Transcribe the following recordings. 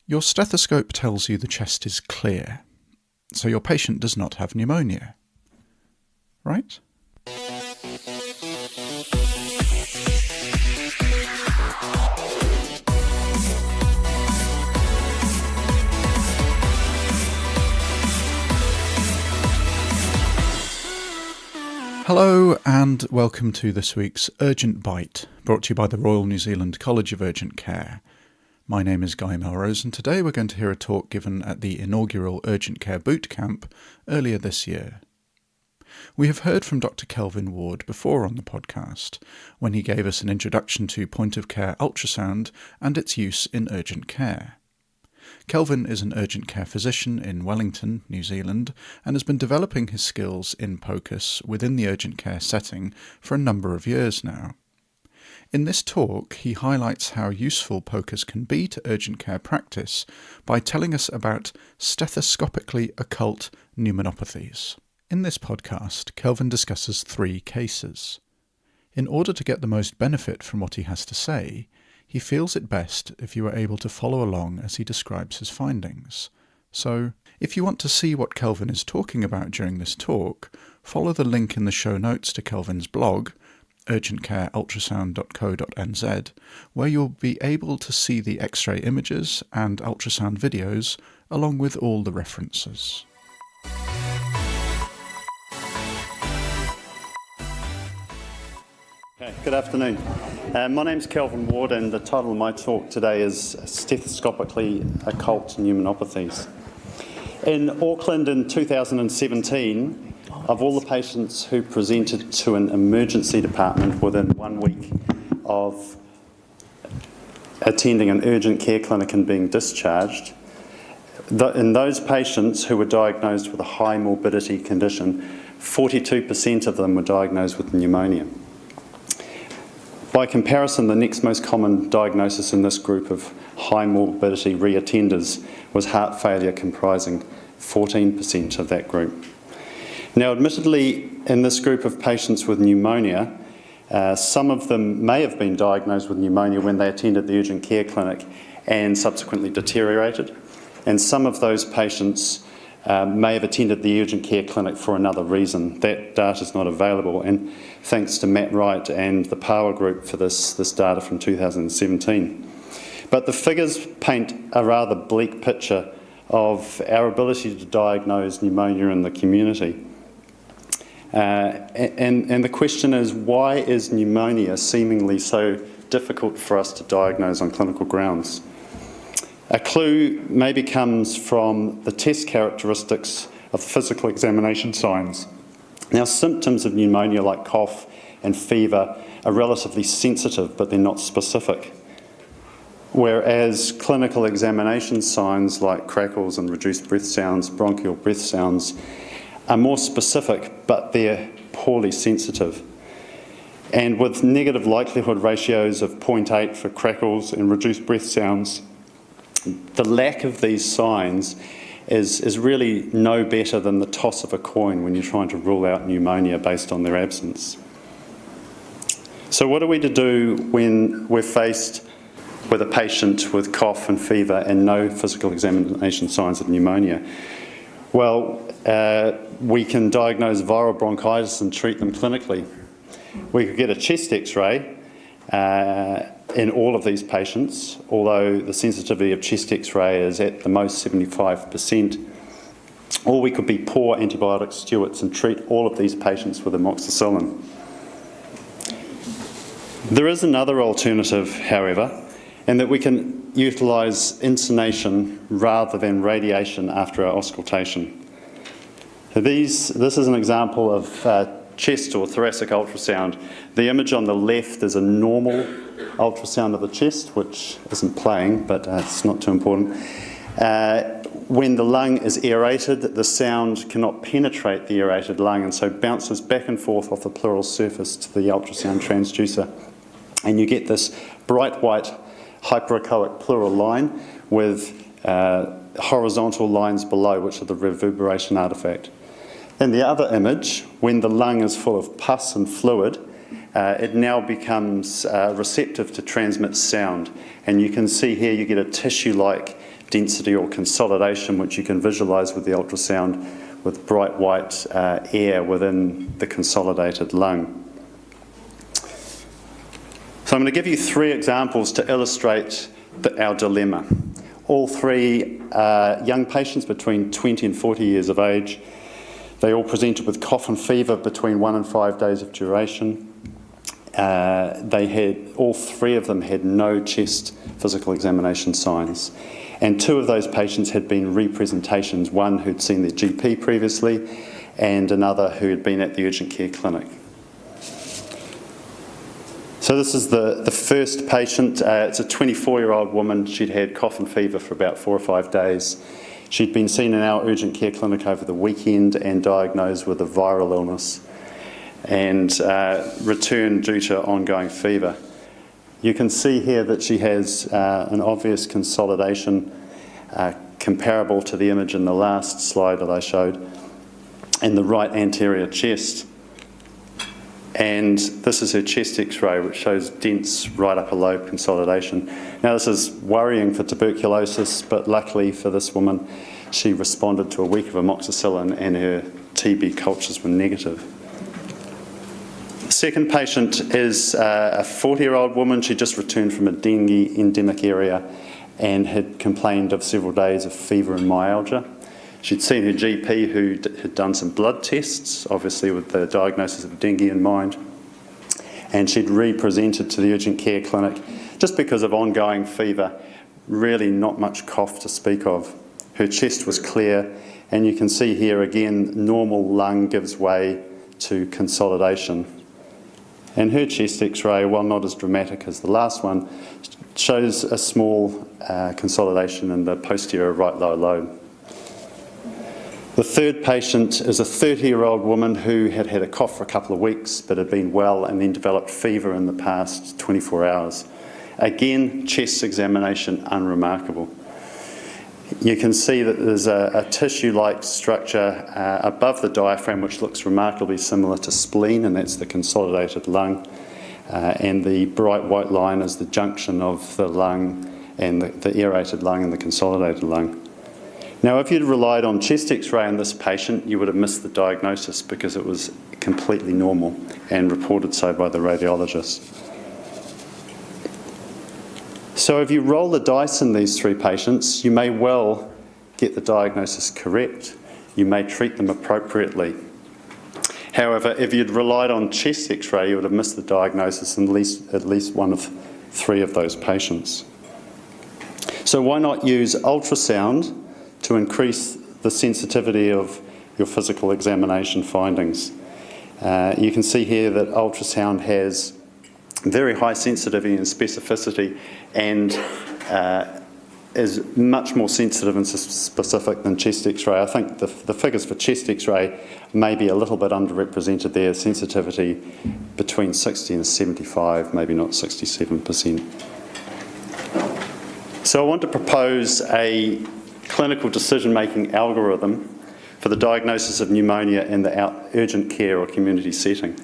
Your stethoscope tells you the chest is clear, so your patient does not have pneumonia, right? Hello and welcome to this week's Urgent Bite, brought to you by the Royal New Zealand College of Urgent Care. My name is Guy Melrose, and today we're going to hear a talk given at the inaugural Urgent Care Bootcamp earlier this year. We have heard from Dr. Kelvin Ward before on the podcast, when he gave us an introduction to point-of-care ultrasound and its use in urgent care. Kelvin is an urgent care physician in Wellington, New Zealand, and has been developing his skills in POCUS within the urgent care setting for a number of years now. In this talk, he highlights how useful POCUS can be to urgent care practice by telling us about stethoscopically occult pneumonopathies. In this podcast, Kelvin discusses 3 cases. In order to get the most benefit from what he has to say, he feels it best if you are able to follow along as he describes his findings. So, if you want to see what Kelvin is talking about during this talk, follow the link in the show notes to Kelvin's blog, urgentcareultrasound.co.nz, where you'll be able to see the X-ray images and ultrasound videos, along with all the references. Okay, good afternoon. My name's Kelvin Ward, and the title of my talk today is Stethoscopically Occult Pneumonopathies. In Auckland in 2017, of all the patients who presented to an emergency department within 1 week of attending an urgent care clinic and being discharged, in those patients who were diagnosed with a high morbidity condition, 42% of them were diagnosed with pneumonia. By comparison, the next most common diagnosis in this group of high morbidity reattenders was heart failure, comprising 14% of that group. Now, admittedly, in this group of patients with pneumonia, some of them may have been diagnosed with pneumonia when they attended the urgent care clinic and subsequently deteriorated, and some of those patients may have attended the urgent care clinic for another reason. That data is not available, and thanks to Matt Wright and the Power Group for this data from 2017. But the figures paint a rather bleak picture of our ability to diagnose pneumonia in the community. And the question is, why is pneumonia seemingly so difficult for us to diagnose on clinical grounds? A clue maybe comes from the test characteristics of the physical examination signs. Now, symptoms of pneumonia like cough and fever are relatively sensitive, but they're not specific. Whereas clinical examination signs like crackles and reduced breath sounds, bronchial breath sounds, are more specific, but they're poorly sensitive. And with negative likelihood ratios of 0.8 for crackles and reduced breath sounds, the lack of these signs is really no better than the toss of a coin when you're trying to rule out pneumonia based on their absence. So what are we to do when we're faced with a patient with cough and fever and no physical examination signs of pneumonia? Well, we can diagnose viral bronchitis and treat them clinically. We could get a chest X-ray in all of these patients, although the sensitivity of chest X-ray is at the most 75%. Or we could be poor antibiotic stewards and treat all of these patients with amoxicillin. There is another alternative, however, in that we can utilise intonation rather than radiation after our auscultation. So this is an example of chest or thoracic ultrasound. The image on the left is a normal ultrasound of the chest, which isn't playing, but it's not too important. When the lung is aerated, the sound cannot penetrate the aerated lung and so bounces back and forth off the pleural surface to the ultrasound transducer. And you get this bright white hyperechoic pleural line with horizontal lines below, which are the reverberation artifact. In the other image, when the lung is full of pus and fluid, it now becomes receptive to transmit sound. And you can see here you get a tissue-like density or consolidation, which you can visualise with the ultrasound with bright white air within the consolidated lung. So I'm going to give you 3 examples to illustrate our dilemma. All 3 are young patients between 20 and 40 years of age. They all presented with cough and fever between 1 and 5 days of duration. All 3 of them had no chest physical examination signs. And 2 of those patients had been representations, one who'd seen their GP previously and another who had been at the urgent care clinic. So this is the first patient. It's a 24-year-old woman. She'd had cough and fever for about 4 or 5 days. She'd been seen in our urgent care clinic over the weekend and diagnosed with a viral illness and returned due to ongoing fever. You can see here that she has an obvious consolidation comparable to the image in the last slide that I showed in the right anterior chest. And this is her chest x-ray, which shows dense right upper lobe consolidation. Now this is worrying for tuberculosis, but luckily for this woman, she responded to a week of amoxicillin and her TB cultures were negative. The second patient is a 40-year-old woman. She just returned from a dengue endemic area and had complained of several days of fever and myalgia. She'd seen her GP who had done some blood tests, obviously with the diagnosis of dengue in mind, and she'd re-presented to the urgent care clinic just because of ongoing fever, really not much cough to speak of. Her chest was clear, and you can see here again, normal lung gives way to consolidation. And her chest x-ray, while not as dramatic as the last one, shows a small consolidation in the posterior right lower lobe. The third patient is a 30-year-old woman who had had a cough for a couple of weeks but had been well and then developed fever in the past 24 hours. Again, chest examination unremarkable. You can see that there's a tissue-like structure above the diaphragm which looks remarkably similar to spleen, and that's the consolidated lung. And the bright white line is the junction of the lung and the aerated lung and the consolidated lung. Now, if you'd relied on chest x-ray in this patient, you would have missed the diagnosis because it was completely normal and reported so by the radiologist. So if you roll the dice in these 3 patients, you may well get the diagnosis correct. You may treat them appropriately. However, if you'd relied on chest x-ray, you would have missed the diagnosis in at least one of 3 of those patients. So why not use ultrasound to increase the sensitivity of your physical examination findings? You can see here that ultrasound has very high sensitivity and specificity and is much more sensitive and specific than chest x-ray. I think the figures for chest x-ray may be a little bit underrepresented there. Sensitivity between 60 and 75, maybe not 67%. So I want to propose a clinical decision-making algorithm for the diagnosis of pneumonia in the urgent care or community setting.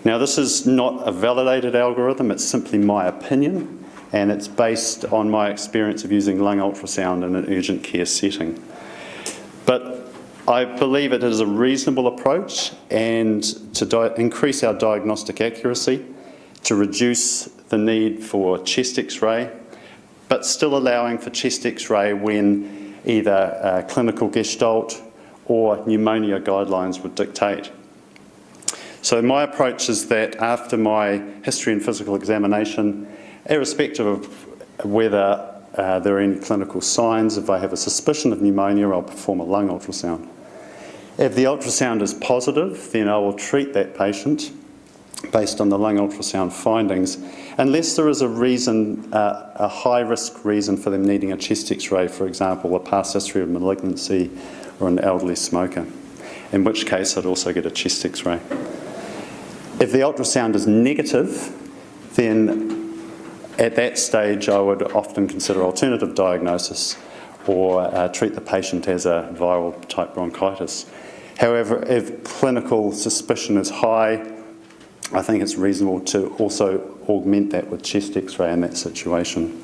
Now, this is not a validated algorithm, it's simply my opinion, and it's based on my experience of using lung ultrasound in an urgent care setting. But I believe it is a reasonable approach and to increase our diagnostic accuracy, to reduce the need for chest x-ray, but still allowing for chest x-ray when either clinical gestalt or pneumonia guidelines would dictate. So my approach is that after my history and physical examination, irrespective of whether there are any clinical signs, if I have a suspicion of pneumonia, I'll perform a lung ultrasound. If the ultrasound is positive, then I will treat that patient based on the lung ultrasound findings, unless there is a reason, a high-risk reason for them needing a chest x-ray, for example, a past history of malignancy or an elderly smoker, in which case I'd also get a chest x-ray. If the ultrasound is negative, then at that stage I would often consider alternative diagnosis or treat the patient as a viral type bronchitis. However, if clinical suspicion is high, I think it's reasonable to also augment that with chest x-ray in that situation.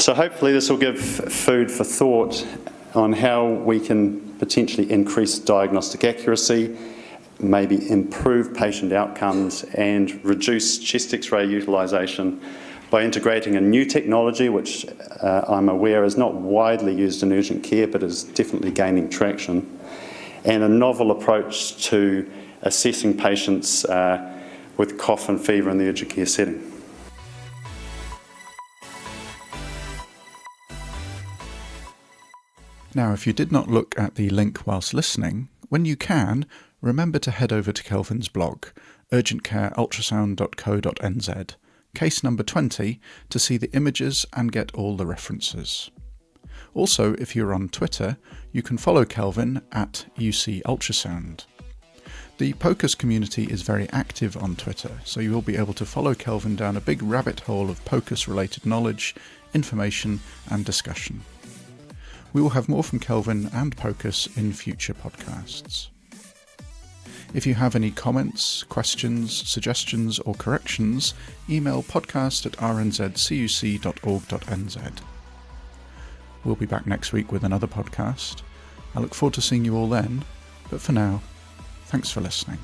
So hopefully this will give food for thought on how we can potentially increase diagnostic accuracy, maybe improve patient outcomes and reduce chest X-ray utilisation by integrating a new technology which I'm aware is not widely used in urgent care but is definitely gaining traction, and a novel approach to assessing patients with cough and fever in the urgent care setting. Now, if you did not look at the link whilst listening, when you can, remember to head over to Kelvin's blog, urgentcareultrasound.co.nz, case number 20, to see the images and get all the references. Also, if you're on Twitter, you can follow Kelvin at UC Ultrasound. The POCUS community is very active on Twitter, so you will be able to follow Kelvin down a big rabbit hole of POCUS-related knowledge, information and discussion. We will have more from Kelvin and POCUS in future podcasts. If you have any comments, questions, suggestions or corrections, email podcast@frnzcuc.org.nz. We'll be back next week with another podcast. I look forward to seeing you all then, but for now, thanks for listening.